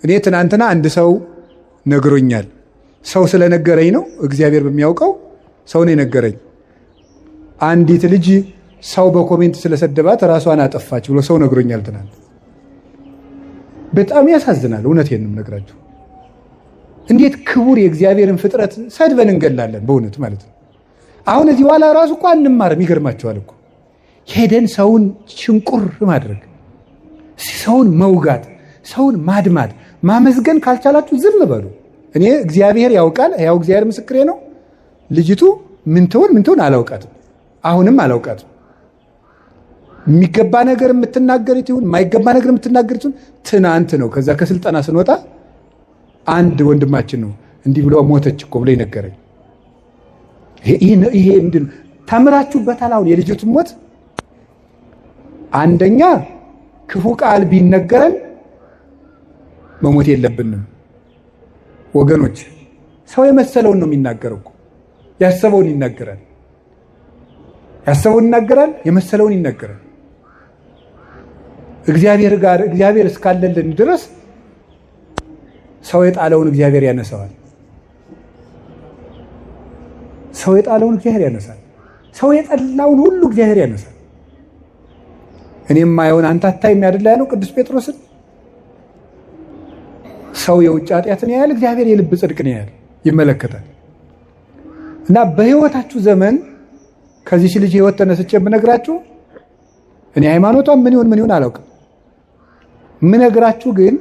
እኔ ትናንትና አንድ ሰው ነግሮኛል። ሰው ስለነገረኝ ነው፣ እግዚአብሔር በሚያውቀው ሰው ነው የነገረኝ። አንዲት ልጅ ሰው በኮሜንት ስለሰደባት ራሷን አጠፋች ብሎ ሰው ነግሮኛል ትናንት። በጣም ያሳዝናል። እውነቴን ነው የምነግራችሁ። እንዴት ክቡር የእግዚአብሔርን ፍጥረት ሰድበን እንገላለን በእውነት ማለት ነው። አሁን እዚህ በኋላ ራሱ እኮ አንማርም። ይገርማቸዋል እኮ ሄደን ሰውን ሽንቁር ማድረግ፣ ሰውን መውጋት፣ ሰውን ማድማት፣ ማመስገን ካልቻላችሁ ዝም በሉ። እኔ እግዚአብሔር ያውቃል፣ ያው እግዚአብሔር ምስክሬ ነው። ልጅቱ ምን ትሆን አላውቃትም፣ አሁንም አላውቃትም። የሚገባ ነገር የምትናገሩት ይሁን የማይገባ ነገር የምትናገሩት ይሁን ትናንት ነው። ከዛ ከስልጠና ስንወጣ አንድ ወንድማችን ነው እንዲህ ብሎ ሞተች እኮ ብሎ ይነገረኝ። ይሄ ምንድን ተምራችሁበታል? አሁን የልጅቱን ሞት አንደኛ ክፉ ቃል ቢነገረን መሞት የለብንም ወገኖች። ሰው የመሰለውን ነው የሚናገረው እኮ። ያሰበውን ይናገራል፣ የመሰለውን ይናገራል። እግዚአብሔር እስካለልን ድረስ ሰው የጣለውን እግዚአብሔር ያነሳዋል። ሰው የጠላውን ሁሉ እግዚአብሔር ያነሳል። እኔም ማየውን አንተ አታይም አይደል ያለው ቅዱስ ጴጥሮስን። ሰው የውጭ ኃጢአትን ያያል፣ እግዚአብሔር የልብ ጽድቅን ያያል፣ ይመለከታል። እና በህይወታችሁ ዘመን ከዚህ ልጅ ህይወት ተነስቼ የምነግራችሁ እኔ ሃይማኖቷን ምን ይሁን አላውቅም። የምነግራችሁ ግን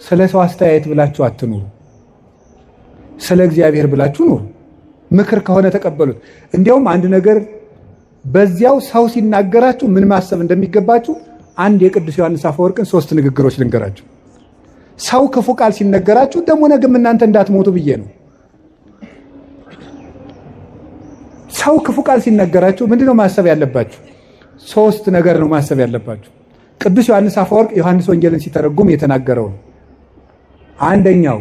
ስለ ሰው አስተያየት ብላችሁ አትኑሩ፣ ስለ እግዚአብሔር ብላችሁ ኑሩ። ምክር ከሆነ ተቀበሉት። እንዲያውም አንድ ነገር በዚያው ሰው ሲናገራችሁ ምን ማሰብ እንደሚገባችሁ አንድ የቅዱስ ዮሐንስ አፈወርቅን 3 ንግግሮች ልንገራችሁ። ሰው ክፉ ቃል ሲነገራችሁ ደግሞ ነገም እናንተ እንዳትሞቱ ብዬ ነው። ሰው ክፉ ቃል ሲነገራችሁ ምንድነው ማሰብ ያለባችሁ? 3 ነገር ነው ማሰብ ያለባችሁ። ቅዱስ ዮሐንስ አፈወርቅ ዮሐንስ ወንጌልን ሲተረጉም የተናገረው ነው። አንደኛው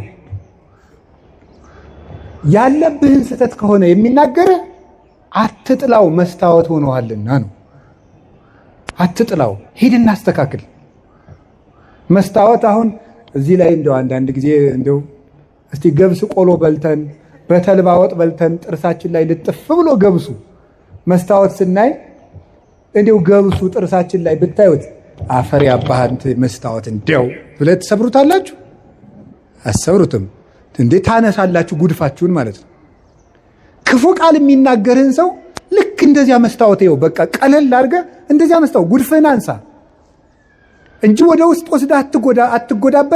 ያለብህን ስህተት ከሆነ የሚናገር አትጥላው፣ መስታወት ሆነዋልና ነው። አትጥላው፣ ሂድና አስተካክል። መስታወት አሁን እዚህ ላይ እንደው አንዳንድ ጊዜ እንደው እስቲ ገብስ ቆሎ በልተን በተልባ ወጥ በልተን ጥርሳችን ላይ ልጥፍ ብሎ ገብሱ መስታወት ስናይ እንደው ገብሱ ጥርሳችን ላይ ብታዩት አፈር ያባህንት መስታወት እንደው ብለህ ትሰብሩታላችሁ? አሰብሩትም እንዴ? ታነሳላችሁ ጉድፋችሁን ማለት ነው። ክፉ ቃል የሚናገርህን ሰው ልክ እንደዚያ መስታወት ይኸው በቃ ቀለል አድርገህ እንደዚያ መስታወት ጉድፍህን አንሳ እንጂ ወደ ውስጥ ወስደህ አትጎዳበት።